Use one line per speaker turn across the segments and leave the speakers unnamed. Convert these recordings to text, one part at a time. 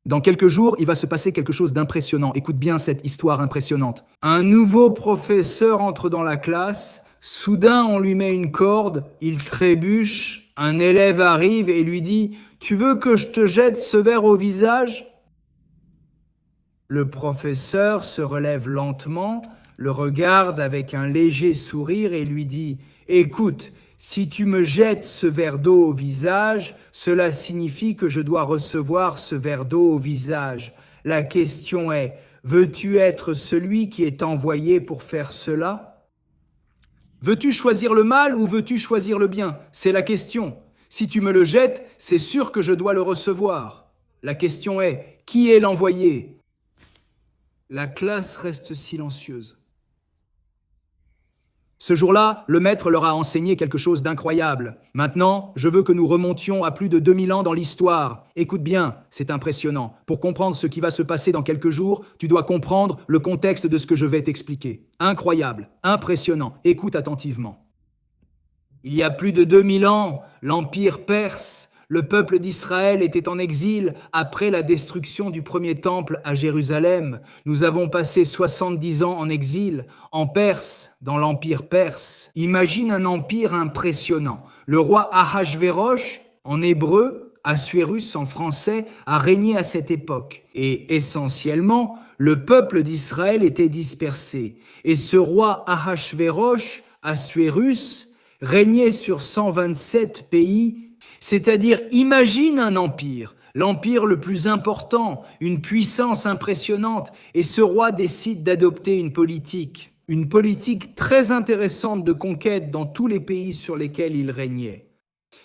Dans quelques jours, il va se passer quelque chose d'impressionnant. Écoute bien cette histoire impressionnante. Un nouveau professeur entre dans la classe. Soudain, on lui met une corde. Il trébuche. Un élève arrive et lui dit « Tu veux que je te jette ce verre au visage ?» Le professeur se relève lentement, le regarde avec un léger sourire et lui dit « Écoute, si tu me jettes ce verre d'eau au visage, cela signifie que je dois recevoir ce verre d'eau au visage. La question est, veux-tu être celui qui est envoyé pour faire cela ? Veux-tu choisir le mal ou veux-tu choisir le bien ? C'est la question. Si tu me le jettes, c'est sûr que je dois le recevoir. La question est, qui est l'envoyé ? La classe reste silencieuse. Ce jour-là, le maître leur a enseigné quelque chose d'incroyable. Maintenant, je veux que nous remontions à plus de 2000 ans dans l'histoire. Écoute bien, c'est impressionnant. Pour comprendre ce qui va se passer dans quelques jours, tu dois comprendre le contexte de ce que je vais t'expliquer. Incroyable, impressionnant, écoute attentivement. Il y a plus de 2000 ans, l'Empire perse, le peuple d'Israël était en exil après la destruction du premier temple à Jérusalem. Nous avons passé 70 ans en exil, en Perse, dans l'Empire perse. Imagine un empire impressionnant. Le roi Ahasvérosh, en hébreu, Assuérus en français, a régné à cette époque. Et essentiellement, le peuple d'Israël était dispersé. Et ce roi Ahasvérosh, Assuérus, régnait sur 127 pays. C'est-à-dire, imagine un empire, l'empire le plus important, une puissance impressionnante, et ce roi décide d'adopter une politique très intéressante de conquête dans tous les pays sur lesquels il régnait,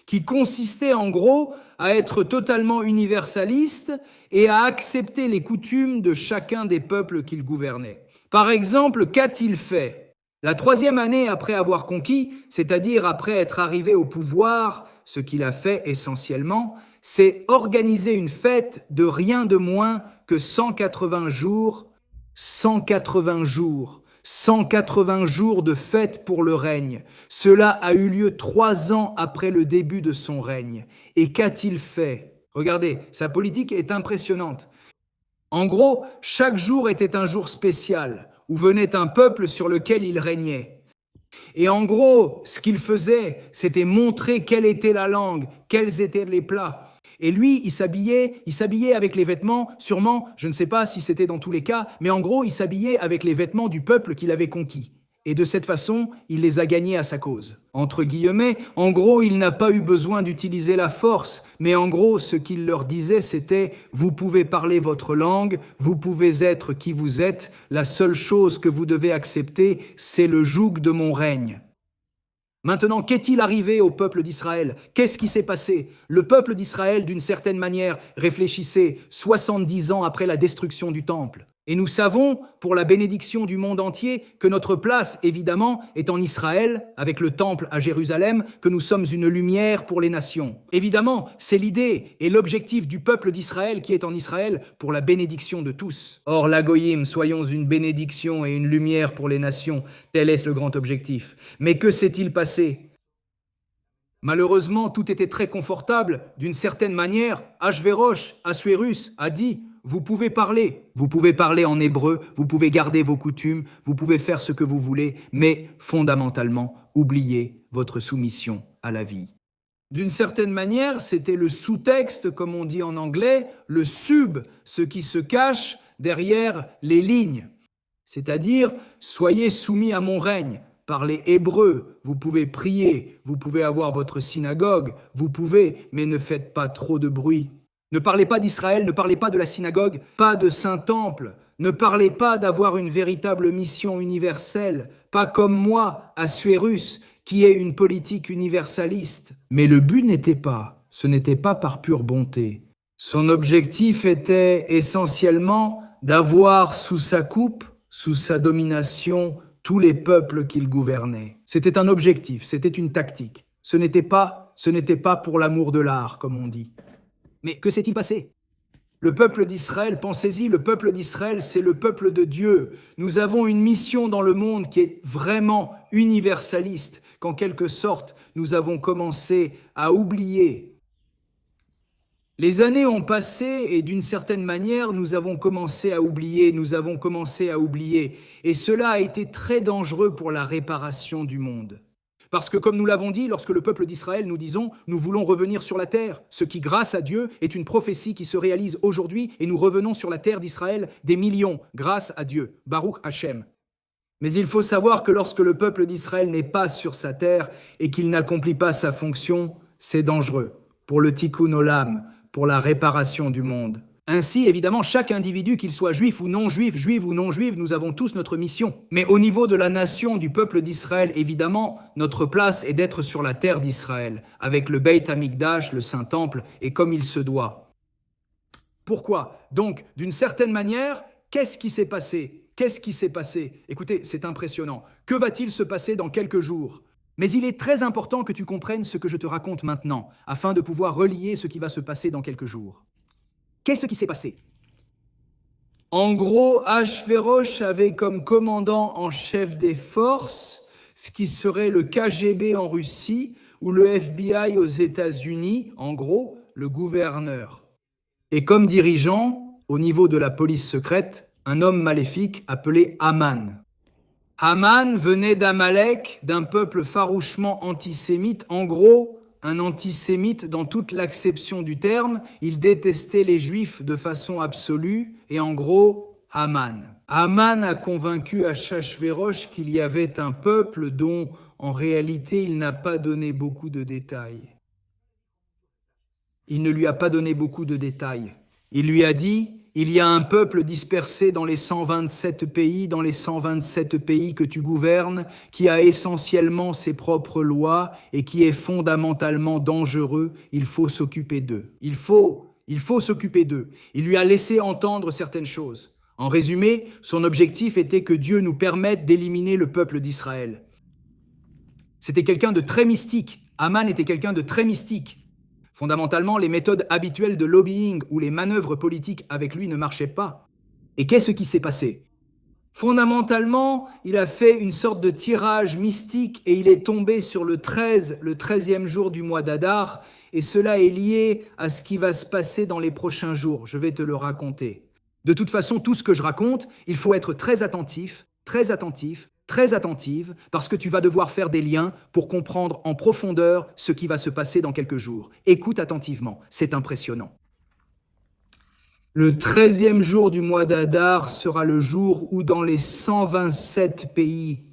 qui consistait en gros à être totalement universaliste et à accepter les coutumes de chacun des peuples qu'il gouvernait. Par exemple, qu'a-t-il fait ? La 3e année après avoir conquis, c'est-à-dire après être arrivé au pouvoir, ce qu'il a fait essentiellement, c'est organiser une fête de rien de moins que 180 jours, 180 jours, 180 jours de fête pour le règne. Cela a eu lieu 3 ans après le début de son règne. Et qu'a-t-il fait ? Regardez, sa politique est impressionnante. En gros, chaque jour était un jour spécial, où venait un peuple sur lequel il régnait. Et en gros, ce qu'il faisait, c'était montrer quelle était la langue, quels étaient les plats. Et lui, il s'habillait avec les vêtements, sûrement, je ne sais pas si c'était dans tous les cas, mais en gros, il s'habillait avec les vêtements du peuple qu'il avait conquis. Et de cette façon, il les a gagnés à sa cause. Entre guillemets, en gros, il n'a pas eu besoin d'utiliser la force, mais en gros, ce qu'il leur disait, c'était « Vous pouvez parler votre langue, vous pouvez être qui vous êtes, la seule chose que vous devez accepter, c'est le joug de mon règne. » Maintenant, qu'est-il arrivé au peuple d'Israël ? Qu'est-ce qui s'est passé ? Le peuple d'Israël, d'une certaine manière, réfléchissait 70 ans après la destruction du temple. Et nous savons, pour la bénédiction du monde entier, que notre place, évidemment, est en Israël, avec le temple à Jérusalem, que nous sommes une lumière pour les nations. Évidemment, c'est l'idée et l'objectif du peuple d'Israël qui est en Israël pour la bénédiction de tous. Or, la Goyim, soyons une bénédiction et une lumière pour les nations, tel est le grand objectif. Mais que s'est-il passé ? Malheureusement, tout était très confortable. D'une certaine manière, Ahasvérosh, Assuérus, a dit « Vous pouvez parler en hébreu, vous pouvez garder vos coutumes, vous pouvez faire ce que vous voulez, mais fondamentalement, oubliez votre soumission à la vie. » D'une certaine manière, c'était le sous-texte, comme on dit en anglais, le sub, ce qui se cache derrière les lignes. C'est-à-dire, soyez soumis à mon règne. Parlez hébreu, vous pouvez prier, vous pouvez avoir votre synagogue, vous pouvez, mais ne faites pas trop de bruit. Ne parlez pas d'Israël, ne parlez pas de la synagogue, pas de Saint-Temple. Ne parlez pas d'avoir une véritable mission universelle, pas comme moi, Assuérus, qui est une politique universaliste. Mais le but ce n'était pas par pure bonté. Son objectif était essentiellement d'avoir sous sa coupe, sous sa domination, tous les peuples qu'il gouvernait. C'était un objectif, c'était une tactique. Ce n'était pas pour l'amour de l'art, comme on dit. Mais que s'est-il passé ? Le peuple d'Israël, pensez-y, le peuple d'Israël, c'est le peuple de Dieu. Nous avons une mission dans le monde qui est vraiment universaliste, qu'en quelque sorte, nous avons commencé à oublier. Les années ont passé et d'une certaine manière, nous avons commencé à oublier. Et cela a été très dangereux pour la réparation du monde. Parce que, comme nous l'avons dit, lorsque le peuple d'Israël nous disons « nous voulons revenir sur la terre », ce qui, grâce à Dieu, est une prophétie qui se réalise aujourd'hui et nous revenons sur la terre d'Israël des millions, grâce à Dieu. Baruch Hashem. Mais il faut savoir que lorsque le peuple d'Israël n'est pas sur sa terre et qu'il n'accomplit pas sa fonction, c'est dangereux pour le tikkun olam, pour la réparation du monde. Ainsi, évidemment, chaque individu, qu'il soit juif ou non juif, juive ou non juive, nous avons tous notre mission. Mais au niveau de la nation, du peuple d'Israël, évidemment, notre place est d'être sur la terre d'Israël, avec le Beit Hamikdash, le Saint-Temple, et comme il se doit. Pourquoi? Donc, d'une certaine manière, qu'est-ce qui s'est passé? Écoutez, c'est impressionnant. Que va-t-il se passer dans quelques jours? Mais il est très important que tu comprennes ce que je te raconte maintenant, afin de pouvoir relier ce qui va se passer dans quelques jours. Qu'est-ce qui s'est passé? En gros, Achvéroch avait comme commandant en chef des forces, ce qui serait le KGB en Russie, ou le FBI aux États-Unis, en gros, le gouverneur. Et comme dirigeant, au niveau de la police secrète, un homme maléfique appelé Haman. Haman venait d'Amalek, d'un peuple farouchement antisémite, en gros, un antisémite dans toute l'acception du terme. Il détestait les Juifs de façon absolue, et en gros, Haman. Haman a convaincu Achashvéroch qu'il y avait un peuple dont, en réalité, il n'a pas donné beaucoup de détails. Il ne lui a pas donné beaucoup de détails. Il lui a dit... Il y a un peuple dispersé dans les 127 pays, que tu gouvernes, qui a essentiellement ses propres lois et qui est fondamentalement dangereux. Il faut s'occuper d'eux. Il faut s'occuper d'eux. Il lui a laissé entendre certaines choses. En résumé, son objectif était que Dieu nous permette d'éliminer le peuple d'Israël. C'était quelqu'un de très mystique. Haman était quelqu'un de très mystique. Fondamentalement, les méthodes habituelles de lobbying ou les manœuvres politiques avec lui ne marchaient pas. Et qu'est-ce qui s'est passé? Fondamentalement, il a fait une sorte de tirage mystique et il est tombé sur le 13e jour du mois d'Adar, et cela est lié à ce qui va se passer dans les prochains jours. Je vais te le raconter. De toute façon, tout ce que je raconte, il faut être très attentive, parce que tu vas devoir faire des liens pour comprendre en profondeur ce qui va se passer dans quelques jours. Écoute attentivement, c'est impressionnant. Le 13e jour du mois d'Adar sera le jour où dans les 127 pays,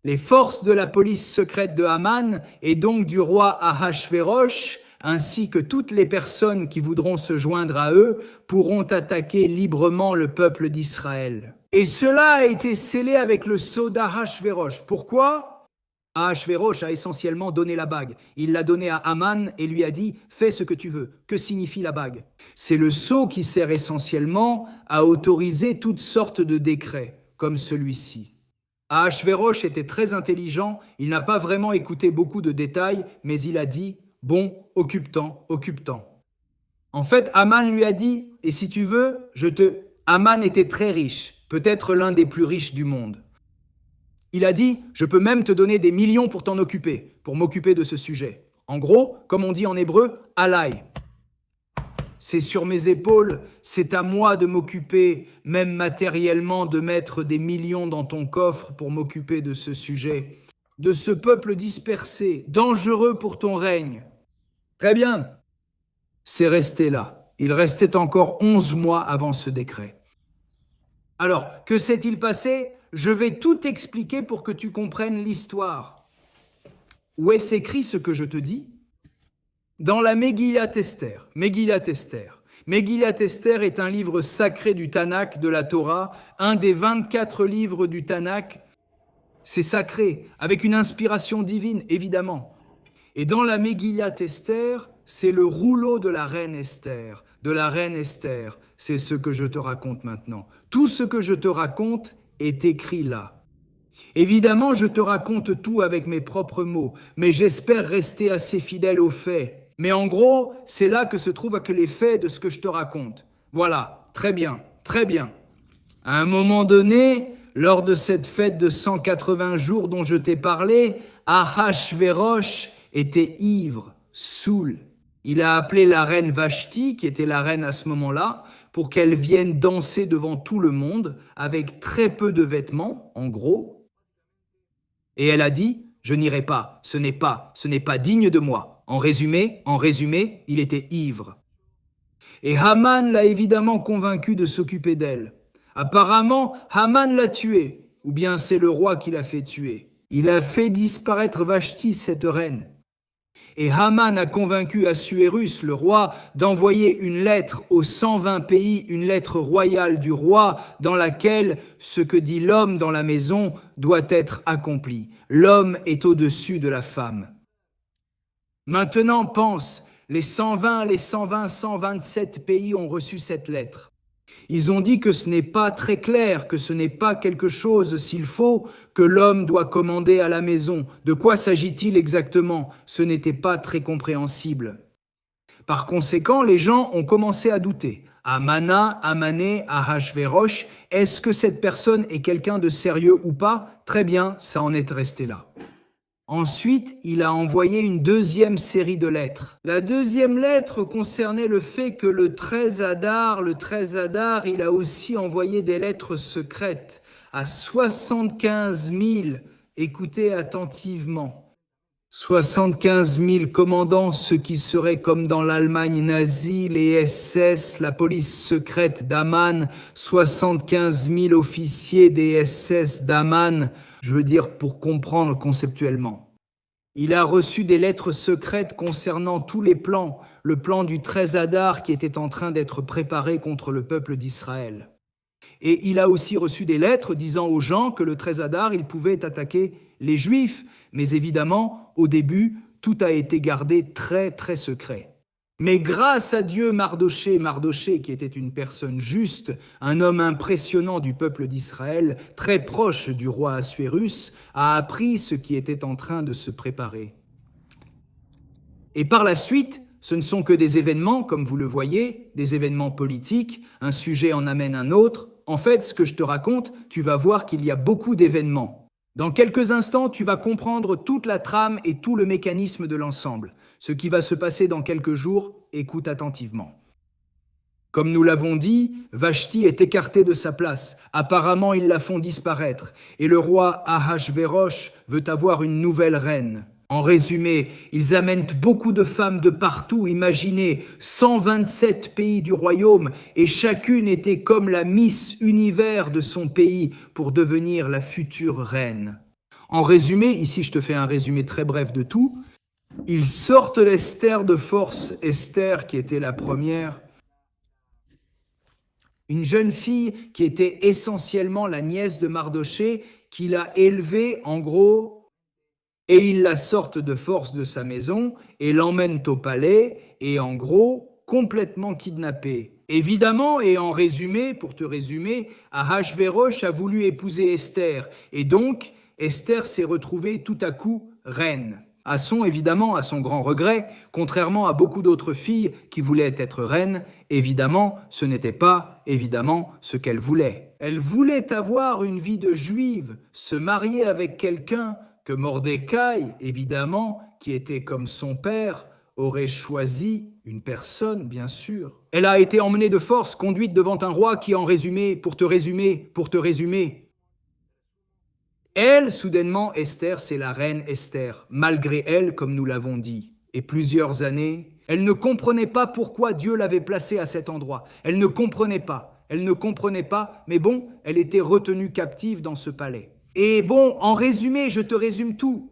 les forces de la police secrète de Haman et donc du roi Ahashvéroch, ainsi que toutes les personnes qui voudront se joindre à eux, pourront attaquer librement le peuple d'Israël. Et cela a été scellé avec le sceau d'Ahashvéroch. Pourquoi? Ahashvéroch a essentiellement donné la bague. Il l'a donnée à Haman et lui a dit « Fais ce que tu veux ». Que signifie la bague? C'est le sceau qui sert essentiellement à autoriser toutes sortes de décrets, comme celui-ci. Ahashvéroch était très intelligent, il n'a pas vraiment écouté beaucoup de détails, mais il a dit « Bon, occupe-t'en ». En fait, Haman lui a dit « Et si tu veux, Haman était très riche, peut-être l'un des plus riches du monde. Il a dit « Je peux même te donner des millions pour t'en occuper, pour m'occuper de ce sujet. » En gros, comme on dit en hébreu, « Alay ». C'est sur mes épaules, c'est à moi de m'occuper, même matériellement, de mettre des millions dans ton coffre pour m'occuper de ce sujet, de ce peuple dispersé, dangereux pour ton règne. Très bien. C'est resté là. Il restait encore 11 mois avant ce décret. Alors, que s'est-il passé? Je vais tout expliquer pour que tu comprennes l'histoire. Où est-ce écrit ce que je te dis? Dans la Megillat Esther. Megillat Esther est un livre sacré du Tanakh, de la Torah, un des 24 livres du Tanakh. C'est sacré, avec une inspiration divine, évidemment. Et dans la Megillat Esther, c'est le rouleau de la reine Esther, C'est ce que je te raconte maintenant. Tout ce que je te raconte est écrit là. Évidemment, je te raconte tout avec mes propres mots, mais j'espère rester assez fidèle aux faits. Mais en gros, c'est là que se trouvent les faits de ce que je te raconte. Voilà, très bien. À un moment donné, lors de cette fête de 180 jours dont je t'ai parlé, Ahashvéroch était ivre, saoul. Il a appelé la reine Vashti, qui était la reine à ce moment-là, pour qu'elle vienne danser devant tout le monde avec très peu de vêtements, en gros. Et elle a dit, je n'irai pas, ce n'est pas digne de moi. En résumé, il était ivre. Et Haman l'a évidemment convaincu de s'occuper d'elle. Apparemment, Haman l'a tuée, ou bien c'est le roi qui l'a fait tuer. Il a fait disparaître Vashti, cette reine. Et Haman a convaincu Assuérus, le roi, d'envoyer une lettre aux 120 pays, une lettre royale du roi, dans laquelle ce que dit l'homme dans la maison doit être accompli. L'homme est au-dessus de la femme. Maintenant, pense, les 127 pays ont reçu cette lettre. Ils ont dit que ce n'est pas très clair, que ce n'est pas quelque chose, s'il faut, que l'homme doit commander à la maison. De quoi s'agit-il exactement? Ce n'était pas très compréhensible. Par conséquent, les gens ont commencé à douter. Amana, Amané, Ahashvérosh, est-ce que cette personne est quelqu'un de sérieux ou pas? Très bien, ça en est resté là. Ensuite, il a envoyé une deuxième série de lettres. La deuxième lettre concernait le fait que le 13 Adar, il a aussi envoyé des lettres secrètes à 75 000, écoutez attentivement, 75 000 commandants, ceux qui seraient comme dans l'Allemagne nazie, les SS, la police secrète d'Aman, 75 000 officiers des SS d'Aman, je veux dire pour comprendre conceptuellement. Il a reçu des lettres secrètes concernant tous les plans, le plan du 13 Adar qui était en train d'être préparé contre le peuple d'Israël. Et il a aussi reçu des lettres disant aux gens que le 13 Adar, il pouvait attaquer les Juifs. Mais évidemment, au début, tout a été gardé très, très secret. Mais grâce à Dieu, Mardoché, qui était une personne juste, un homme impressionnant du peuple d'Israël, très proche du roi Assuérus, a appris ce qui était en train de se préparer. Et par la suite, ce ne sont que des événements, comme vous le voyez, des événements politiques, un sujet en amène un autre. En fait, ce que je te raconte, tu vas voir qu'il y a beaucoup d'événements. Dans quelques instants, tu vas comprendre toute la trame et tout le mécanisme de l'ensemble. Ce qui va se passer dans quelques jours, écoute attentivement. Comme nous l'avons dit, Vashti est écartée de sa place. Apparemment, ils la font disparaître. Et le roi Ahashvérosh veut avoir une nouvelle reine. En résumé, ils amènent beaucoup de femmes de partout, imaginez, 127 pays du royaume, et chacune était comme la Miss Univers de son pays pour devenir la future reine. En résumé, ici je te fais un résumé très bref de tout, ils sortent l'Esther de force, Esther qui était la première, une jeune fille qui était essentiellement la nièce de Mardoché, qu'il a élevée en gros, et ils la sortent de force de sa maison et l'emmènent au palais et en gros, complètement kidnappée. Évidemment, et en résumé, pour te résumer, Ahashvérosh a voulu épouser Esther et donc Esther s'est retrouvée tout à coup reine. Évidemment, à son grand regret, contrairement à beaucoup d'autres filles qui voulaient être reines, évidemment, ce n'était pas, ce qu'elle voulait. Elle voulait avoir une vie de juive, se marier avec quelqu'un que Mordecai, évidemment, qui était comme son père, aurait choisi une personne, bien sûr. Elle a été emmenée de force, conduite devant un roi qui, en résumé, pour te résumer, elle, soudainement, Esther, c'est la reine Esther, malgré elle, comme nous l'avons dit. Et plusieurs années, elle ne comprenait pas pourquoi Dieu l'avait placée à cet endroit. Elle ne comprenait pas, mais bon, elle était retenue captive dans ce palais. Et bon, en résumé, je te résume tout,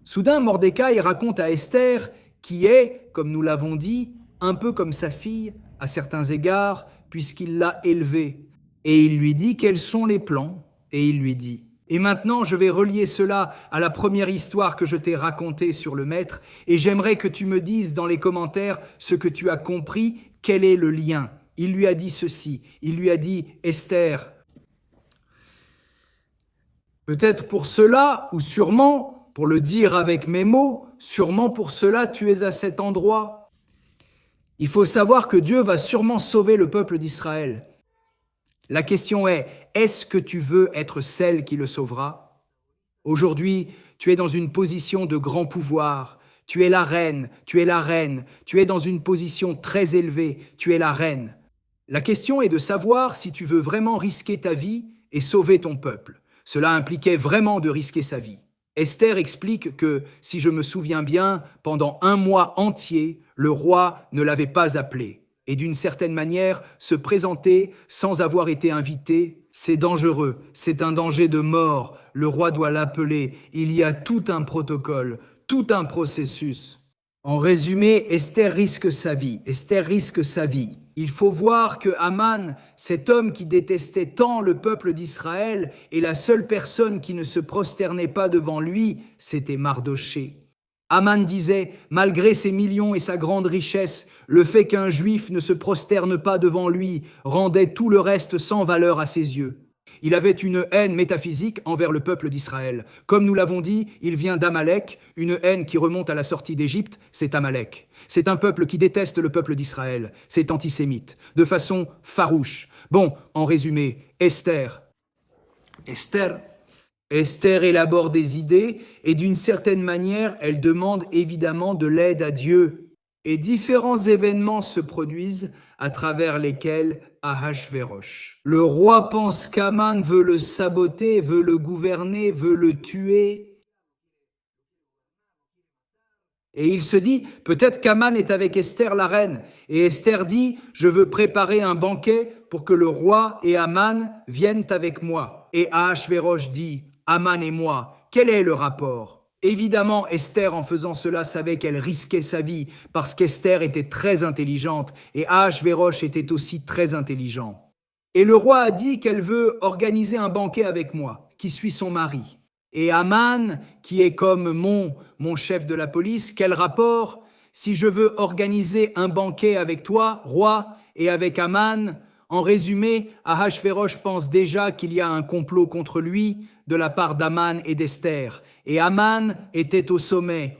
Soudain, Mordecai raconte à Esther, qui est, comme nous l'avons dit, un peu comme sa fille, à certains égards, puisqu'il l'a élevée. Et il lui dit quels sont les plans, et il lui dit « Et maintenant, je vais relier cela à la première histoire que je t'ai racontée sur le maître, et j'aimerais que tu me dises dans les commentaires ce que tu as compris, quel est le lien. » Il lui a dit ceci, il lui a dit « Esther, peut-être pour cela, ou sûrement, pour le dire avec mes mots, sûrement pour cela tu es à cet endroit. Il faut savoir que Dieu va sûrement sauver le peuple d'Israël. La question est, est-ce que tu veux être celle qui le sauvera? Aujourd'hui, tu es dans une position de grand pouvoir. Tu es la reine, tu es la reine, tu es dans une position très élevée, tu es la reine. La question est de savoir si tu veux vraiment risquer ta vie et sauver ton peuple. Cela impliquait vraiment de risquer sa vie. Esther explique que, si je me souviens bien, pendant 1 mois entier, le roi ne l'avait pas appelé. Et d'une certaine manière, se présenter sans avoir été invité, c'est dangereux, c'est un danger de mort. Le roi doit l'appeler, il y a tout un protocole, tout un processus. En résumé, Esther risque sa vie. Esther risque sa vie. Il faut voir que Haman, cet homme qui détestait tant le peuple d'Israël, et la seule personne qui ne se prosternait pas devant lui, c'était Mardochée. Haman disait, malgré ses millions et sa grande richesse, le fait qu'un juif ne se prosterne pas devant lui rendait tout le reste sans valeur à ses yeux. Il avait une haine métaphysique envers le peuple d'Israël. Comme nous l'avons dit, il vient d'Amalek, une haine qui remonte à la sortie d'Égypte, c'est Amalek. C'est un peuple qui déteste le peuple d'Israël, c'est antisémite, de façon farouche. Bon, en résumé, Esther élabore des idées et d'une certaine manière, elle demande évidemment de l'aide à Dieu. Et différents événements se produisent à travers lesquels Ahashvérosh. Le roi pense qu'Aman veut le saboter, veut le gouverner, veut le tuer. Et il se dit, peut-être qu'Aman est avec Esther la reine. Et Esther dit, je veux préparer un banquet pour que le roi et Aman viennent avec moi. Et Ahashvérosh dit, Aman et moi, quel est le rapport ? Évidemment, Esther, en faisant cela, savait qu'elle risquait sa vie, parce qu'Esther était très intelligente, et Ahashvérosh était aussi très intelligent. Et le roi a dit qu'elle veut organiser un banquet avec moi, qui suis son mari. Et Haman, qui est comme mon chef de la police, quel rapport? Si je veux organiser un banquet avec toi, roi, et avec Haman, en résumé, Ahashvérosh pense déjà qu'il y a un complot contre lui de la part d'Haman et d'Esther. Et Haman était au sommet,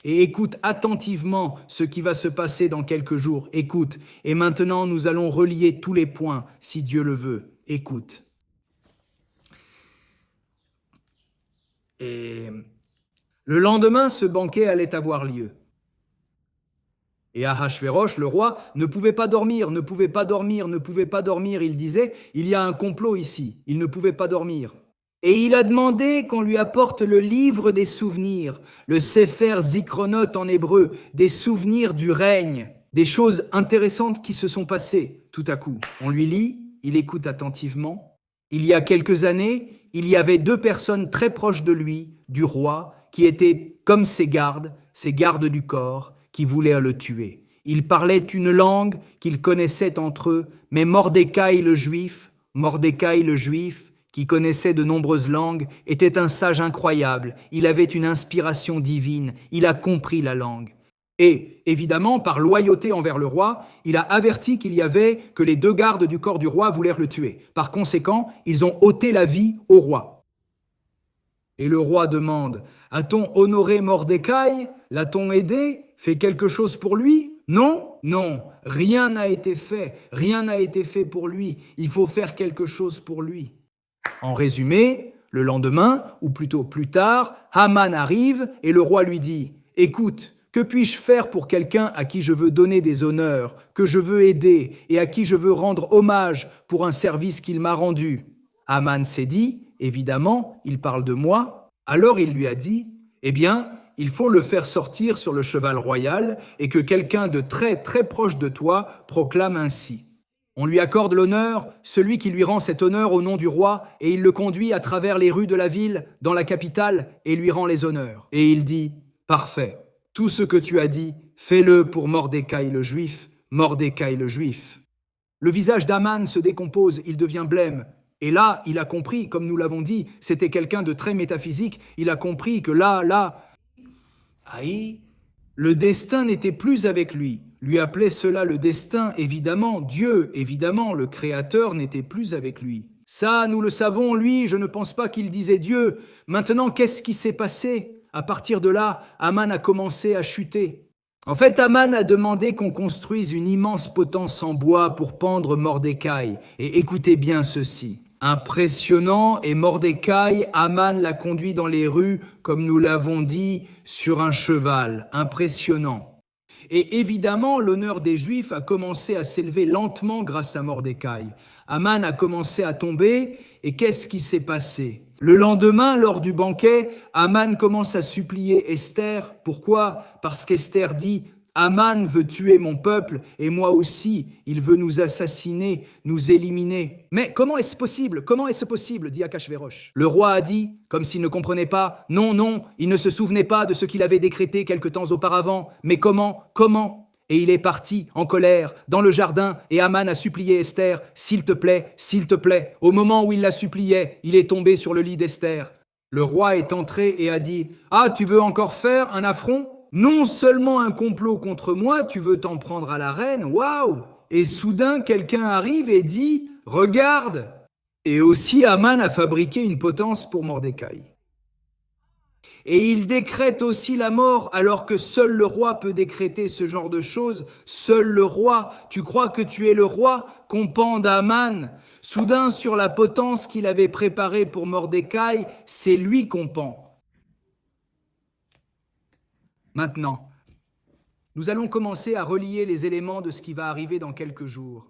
et écoute attentivement ce qui va se passer dans quelques jours. Écoute, et maintenant nous allons relier tous les points, si Dieu le veut. Écoute. Et le lendemain, ce banquet allait avoir lieu. Et Ahashvérosh, le roi, ne pouvait pas dormir. Il disait, il y a un complot ici. Il ne pouvait pas dormir. Et il a demandé qu'on lui apporte le livre des souvenirs, le Sefer Zikronot en hébreu, des souvenirs du règne, des choses intéressantes qui se sont passées tout à coup. On lui lit, il écoute attentivement. Il y a quelques années, il y avait 2 personnes très proches de lui, du roi, qui étaient comme ses gardes du corps, qui voulaient le tuer. Ils parlaient une langue qu'ils connaissaient entre eux, mais Mordécaï le juif, qui connaissait de nombreuses langues, était un sage incroyable. Il avait une inspiration divine, il a compris la langue. Et, évidemment, par loyauté envers le roi, il a averti que les 2 gardes du corps du roi voulaient le tuer. Par conséquent, ils ont ôté la vie au roi. Et le roi demande, a-t-on honoré Mordécaï? L'a-t-on aidé? Fait quelque chose pour lui? Non, rien n'a été fait pour lui. Il faut faire quelque chose pour lui. En résumé, le lendemain, ou plutôt plus tard, Haman arrive et le roi lui dit « Écoute, que puis-je faire pour quelqu'un à qui je veux donner des honneurs, que je veux aider et à qui je veux rendre hommage pour un service qu'il m'a rendu ?» Haman s'est dit « Évidemment, il parle de moi. » Alors il lui a dit « Eh bien, il faut le faire sortir sur le cheval royal et que quelqu'un de très très proche de toi proclame ainsi. » On lui accorde l'honneur, celui qui lui rend cet honneur au nom du roi, et il le conduit à travers les rues de la ville, dans la capitale, et lui rend les honneurs. Et il dit, « Parfait, tout ce que tu as dit, fais-le pour Mordécaï le juif. » Le visage d'Haman se décompose, il devient blême. Et là, il a compris, comme nous l'avons dit, c'était quelqu'un de très métaphysique, il a compris que le destin n'était plus avec lui. Lui appelait cela le destin, évidemment, Dieu, évidemment, le Créateur n'était plus avec lui. Ça, nous le savons, lui, je ne pense pas qu'il disait Dieu. Maintenant, qu'est-ce qui s'est passé? À partir de là, Haman a commencé à chuter. En fait, Haman a demandé qu'on construise une immense potence en bois pour pendre Mordécaï. Et écoutez bien ceci. Impressionnant, et Mordecai, Aman l'a conduit dans les rues, comme nous l'avons dit, sur un cheval. Impressionnant. Et évidemment, l'honneur des Juifs a commencé à s'élever lentement grâce à Mordecai. Aman a commencé à tomber, et qu'est-ce qui s'est passé? Le lendemain, lors du banquet, Aman commence à supplier Esther. Pourquoi? Parce qu'Esther dit « Aman veut tuer mon peuple, et moi aussi, il veut nous assassiner, nous éliminer. » Mais comment est-ce possible? Comment est-ce possible? Dit Achashvérosh. Le roi a dit, comme s'il ne comprenait pas, non, non, il ne se souvenait pas de ce qu'il avait décrété quelque temps auparavant. Mais comment? Et il est parti en colère dans le jardin, et Aman a supplié Esther, s'il te plaît, s'il te plaît. Au moment où il la suppliait, il est tombé sur le lit d'Esther. Le roi est entré et a dit, ah, tu veux encore faire un affront? Non seulement un complot contre moi, tu veux t'en prendre à la reine, waouh! Et soudain, quelqu'un arrive et dit, regarde! Et aussi, Aman a fabriqué une potence pour Mordecai. Et il décrète aussi la mort, alors que seul le roi peut décréter ce genre de choses. Seul le roi, tu crois que tu es le roi? Qu'on pende Aman. Soudain, sur la potence qu'il avait préparée pour Mordecai, c'est lui qu'on pend. Maintenant, nous allons commencer à relier les éléments de ce qui va arriver dans quelques jours.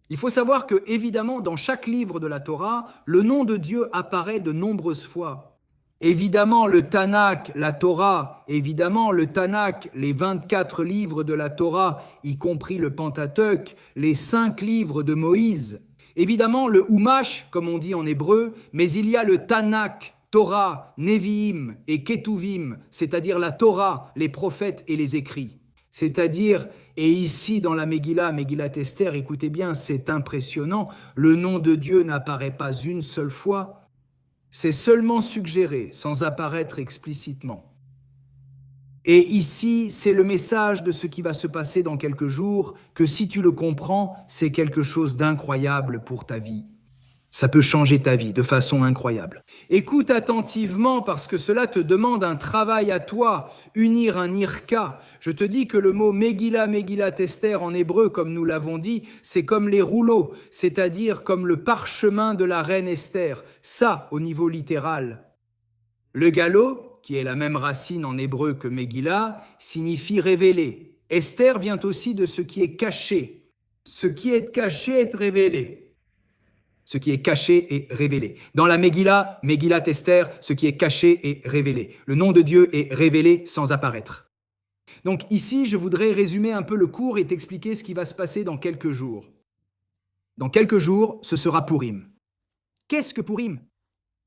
Il faut savoir que, évidemment, dans chaque livre de la Torah, le nom de Dieu apparaît de nombreuses fois. Évidemment, le Tanakh, la Torah, évidemment, le Tanakh, les 24 livres de la Torah, y compris le Pentateuque, les 5 livres de Moïse. Évidemment, le Humash, comme on dit en hébreu, mais il y a le Tanakh, Torah, Nevi'im et Ketuvim, c'est-à-dire la Torah, les prophètes et les écrits. C'est-à-dire, et ici dans la Megillah, Megillat Esther, écoutez bien, c'est impressionnant, le nom de Dieu n'apparaît pas une seule fois, c'est seulement suggéré, sans apparaître explicitement. Et ici, c'est le message de ce qui va se passer dans quelques jours, que si tu le comprends, c'est quelque chose d'incroyable pour ta vie. Ça peut changer ta vie de façon incroyable. Écoute attentivement parce que cela te demande un travail à toi, unir un irka. Je te dis que le mot Megillah, Megillat Esther en hébreu, comme nous l'avons dit, c'est comme les rouleaux, c'est-à-dire comme le parchemin de la reine Esther. Ça, au niveau littéral. Le gallo, qui est la même racine en hébreu que Megillah, signifie révéler. Esther vient aussi de ce qui est caché. Ce qui est caché est révélé. Ce qui est caché est révélé. Dans la Megillah, Megillat Esther, ce qui est caché est révélé. Le nom de Dieu est révélé sans apparaître. Donc ici, je voudrais résumer un peu le cours et t'expliquer ce qui va se passer dans quelques jours. Dans quelques jours, ce sera Purim. Qu'est-ce que Purim?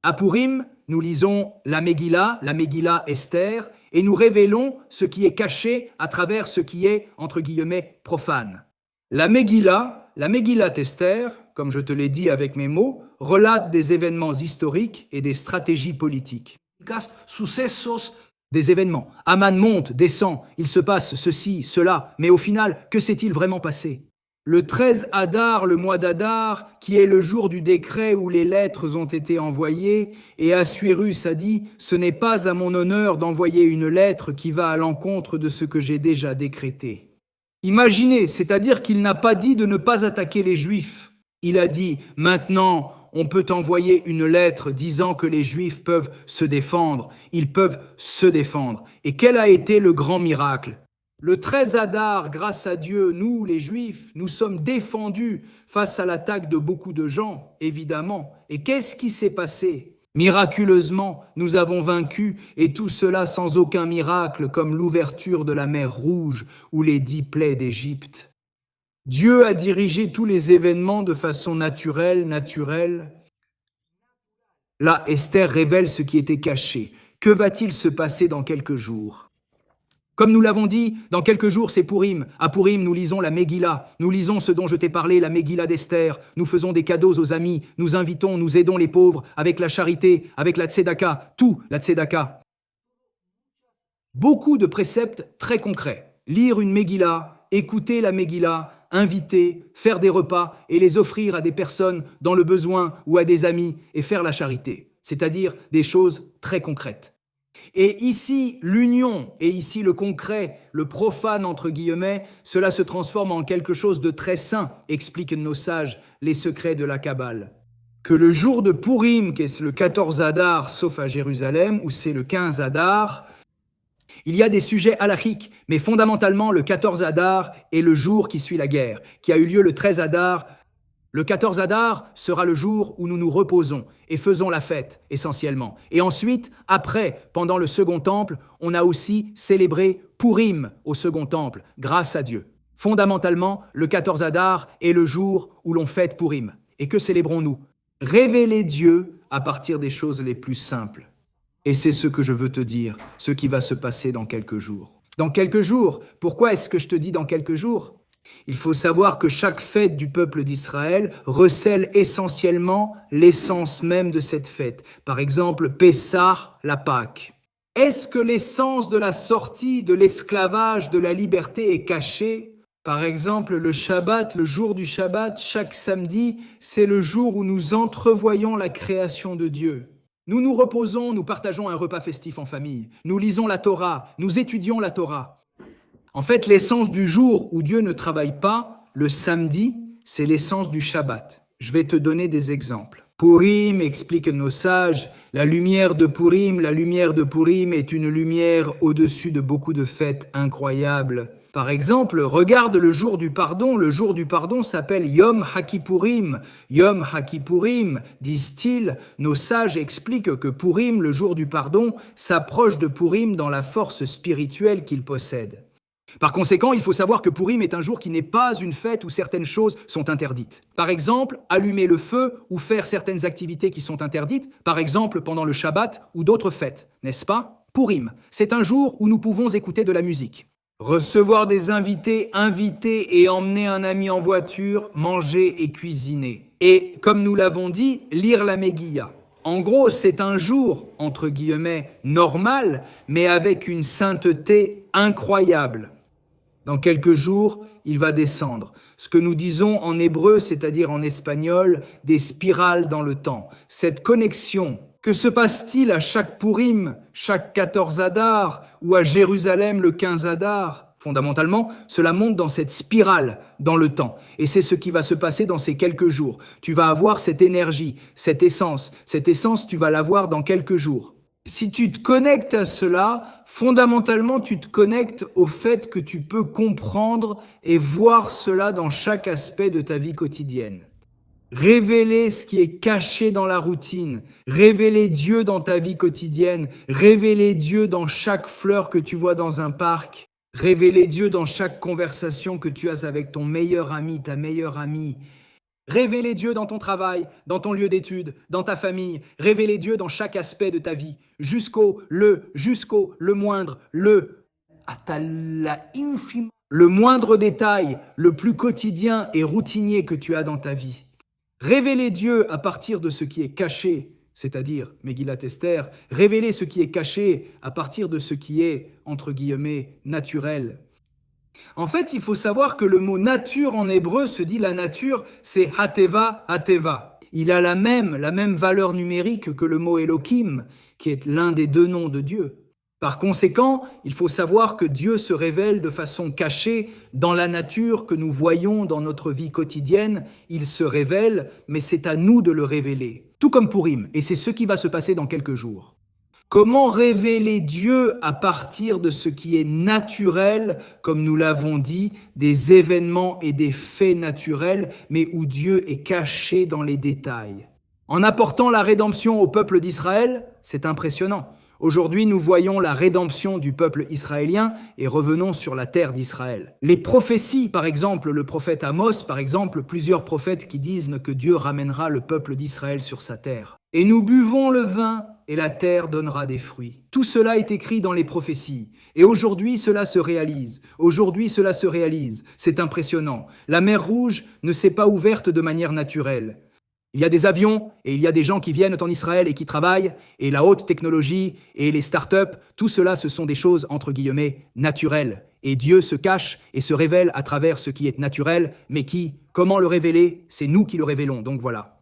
À Purim, nous lisons la Megillah Esther, et nous révélons ce qui est caché à travers ce qui est, entre guillemets, profane. La Megillat Esther, comme je te l'ai dit avec mes mots, relate des événements historiques et des stratégies politiques. Des événements. Aman monte, descend, il se passe ceci, cela, mais au final, que s'est-il vraiment passé? Le 13 Adar, le mois d'Adar, qui est le jour du décret où les lettres ont été envoyées, et Assuérus a dit « Ce n'est pas à mon honneur d'envoyer une lettre qui va à l'encontre de ce que j'ai déjà décrété. » Imaginez, c'est-à-dire qu'il n'a pas dit de ne pas attaquer les Juifs. Il a dit « Maintenant, on peut envoyer une lettre disant que les Juifs peuvent se défendre. Ils peuvent se défendre. » Et quel a été le grand miracle? Le 13 Adar, grâce à Dieu, nous, les Juifs, nous sommes défendus face à l'attaque de beaucoup de gens, évidemment. Et qu'est-ce qui s'est passé? Miraculeusement, nous avons vaincu, et tout cela sans aucun miracle, comme l'ouverture de la mer Rouge ou les 10 plaies d'Égypte. Dieu a dirigé tous les événements de façon naturelle. Là, Esther révèle ce qui était caché. Que va-t-il se passer dans quelques jours? Comme nous l'avons dit, dans quelques jours, c'est Purim. À Purim, nous lisons la Megillah. Nous lisons ce dont je t'ai parlé, la Megillah d'Esther. Nous faisons des cadeaux aux amis. Nous invitons, nous aidons les pauvres avec la charité, avec la tzedaka, tout la tzedaka. Beaucoup de préceptes très concrets. Lire une Megillah, écouter la Megillah, inviter, faire des repas et les offrir à des personnes dans le besoin ou à des amis et faire la charité. C'est-à-dire des choses très concrètes. Et ici, l'union, et ici le concret, le profane entre guillemets, cela se transforme en quelque chose de très saint, expliquent nos sages les secrets de la Kabbale. que le jour de Pourim, qui est le 14 Adar, sauf à Jérusalem, où c'est le 15 Adar, il y a des sujets halachiques, mais fondamentalement, le 14 Adar est le jour qui suit la guerre, qui a eu lieu le 13 Adar. Le 14 Adar sera le jour où nous nous reposons et faisons la fête, essentiellement. Et ensuite, après, pendant le second temple, on a aussi célébré Pourim au second temple, grâce à Dieu. Fondamentalement, le 14 Adar est le jour où l'on fête Pourim. Et que célébrons-nous? Révéler Dieu à partir des choses les plus simples. Et c'est ce que je veux te dire, ce qui va se passer dans quelques jours. Dans quelques jours? Pourquoi est-ce que je te dis dans quelques jours? Il faut savoir que chaque fête du peuple d'Israël recèle essentiellement l'essence même de cette fête. Par exemple, Pessah, la Pâque. Est-ce que l'essence de la sortie de l'esclavage, de la liberté est cachée? Par exemple, le Shabbat, le jour du Shabbat, chaque samedi, c'est le jour où nous entrevoyons la création de Dieu. Nous nous reposons, nous partageons un repas festif en famille, nous lisons la Torah, nous étudions la Torah. En fait, l'essence du jour où Dieu ne travaille pas, le samedi, c'est l'essence du Shabbat. Je vais te donner des exemples. Pourim, expliquent nos sages, la lumière de Pourim est une lumière au-dessus de beaucoup de fêtes incroyables. Par exemple, regarde le jour du pardon. Le jour du pardon s'appelle Yom HaKippurim. Yom HaKippurim, disent-ils, nos sages expliquent que Pourim, le jour du pardon, s'approche de Pourim dans la force spirituelle qu'il possède. Par conséquent, il faut savoir que Pourim est un jour qui n'est pas une fête où certaines choses sont interdites. Par exemple, allumer le feu ou faire certaines activités qui sont interdites, par exemple pendant le Shabbat ou d'autres fêtes, n'est-ce pas? Pourim, c'est un jour où nous pouvons écouter de la musique. Recevoir des invités, inviter et emmener un ami en voiture, manger et cuisiner. Et, comme nous l'avons dit, lire la Megillah. En gros, c'est un jour, entre guillemets, normal, mais avec une sainteté incroyable. Dans quelques jours, il va descendre. Ce que nous disons en hébreu, c'est-à-dire en espagnol, des spirales dans le temps. Cette connexion, que se passe-t-il à chaque Pourim, chaque 14 Adar, ou à Jérusalem le 15 Adar? Fondamentalement, cela monte dans cette spirale dans le temps. Et c'est ce qui va se passer dans ces quelques jours. Tu vas avoir cette énergie, cette essence. Cette essence, tu vas l'avoir dans quelques jours. Si tu te connectes à cela, fondamentalement, tu te connectes au fait que tu peux comprendre et voir cela dans chaque aspect de ta vie quotidienne. Révéler ce qui est caché dans la routine, révéler Dieu dans ta vie quotidienne, révéler Dieu dans chaque fleur que tu vois dans un parc, révéler Dieu dans chaque conversation que tu as avec ton meilleur ami, ta meilleure amie. Révéler Dieu dans ton travail, dans ton lieu d'études, dans ta famille. Révéler Dieu dans chaque aspect de ta vie, jusqu'au moindre, le moindre détail, le plus quotidien et routinier que tu as dans ta vie. Révéler Dieu à partir de ce qui est caché, c'est-à-dire Megillat Esther, révéler ce qui est caché à partir de ce qui est, entre guillemets, naturel. En fait, il faut savoir que le mot nature en hébreu se dit la nature, c'est hateva, hateva. Il a la même valeur numérique que le mot Elohim, qui est l'un des deux noms de Dieu. Par conséquent, il faut savoir que Dieu se révèle de façon cachée dans la nature que nous voyons dans notre vie quotidienne. Il se révèle, mais c'est à nous de le révéler. Tout comme Pourim, et c'est ce qui va se passer dans quelques jours. Comment révéler Dieu à partir de ce qui est naturel, comme nous l'avons dit, des événements et des faits naturels, mais où Dieu est caché dans les détails. En apportant la rédemption au peuple d'Israël, c'est impressionnant. Aujourd'hui, nous voyons la rédemption du peuple israélien et revenons sur la terre d'Israël. Les prophéties, par exemple, le prophète Amos, par exemple, plusieurs prophètes qui disent que Dieu ramènera le peuple d'Israël sur sa terre. Et nous buvons le vin et la terre donnera des fruits. Tout cela est écrit dans les prophéties. Et aujourd'hui, cela se réalise. C'est impressionnant. La mer Rouge ne s'est pas ouverte de manière naturelle. Il y a des avions et il y a des gens qui viennent en Israël et qui travaillent, et la haute technologie et les startups, tout cela, ce sont des choses, entre guillemets, naturelles. Et Dieu se cache et se révèle à travers ce qui est naturel, mais comment le révéler? C'est nous qui le révélons, donc voilà.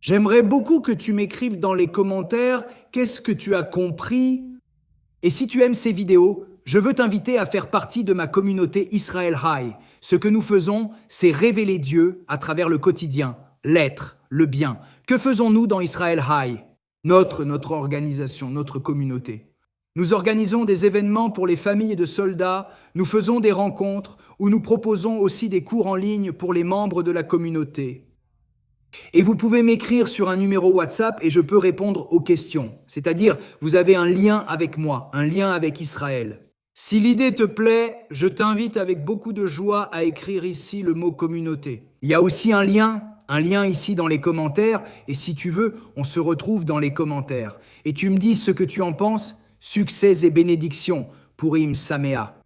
J'aimerais beaucoup que tu m'écrives dans les commentaires qu'est-ce que tu as compris. Et si tu aimes ces vidéos, je veux t'inviter à faire partie de ma communauté Israel High. Ce que nous faisons, c'est révéler Dieu à travers le quotidien, l'être, le bien. Que faisons-nous dans Israël High? Notre organisation, notre communauté. Nous organisons des événements pour les familles de soldats, nous faisons des rencontres où nous proposons aussi des cours en ligne pour les membres de la communauté. Et vous pouvez m'écrire sur un numéro WhatsApp et je peux répondre aux questions. C'est-à-dire, vous avez un lien avec moi, un lien avec Israël. Si l'idée te plaît, je t'invite avec beaucoup de joie à écrire ici le mot communauté. Il y a aussi un lien ici dans les commentaires, et si tu veux, on se retrouve dans les commentaires. Et tu me dis ce que tu en penses, succès et bénédictions, Purim Saméa.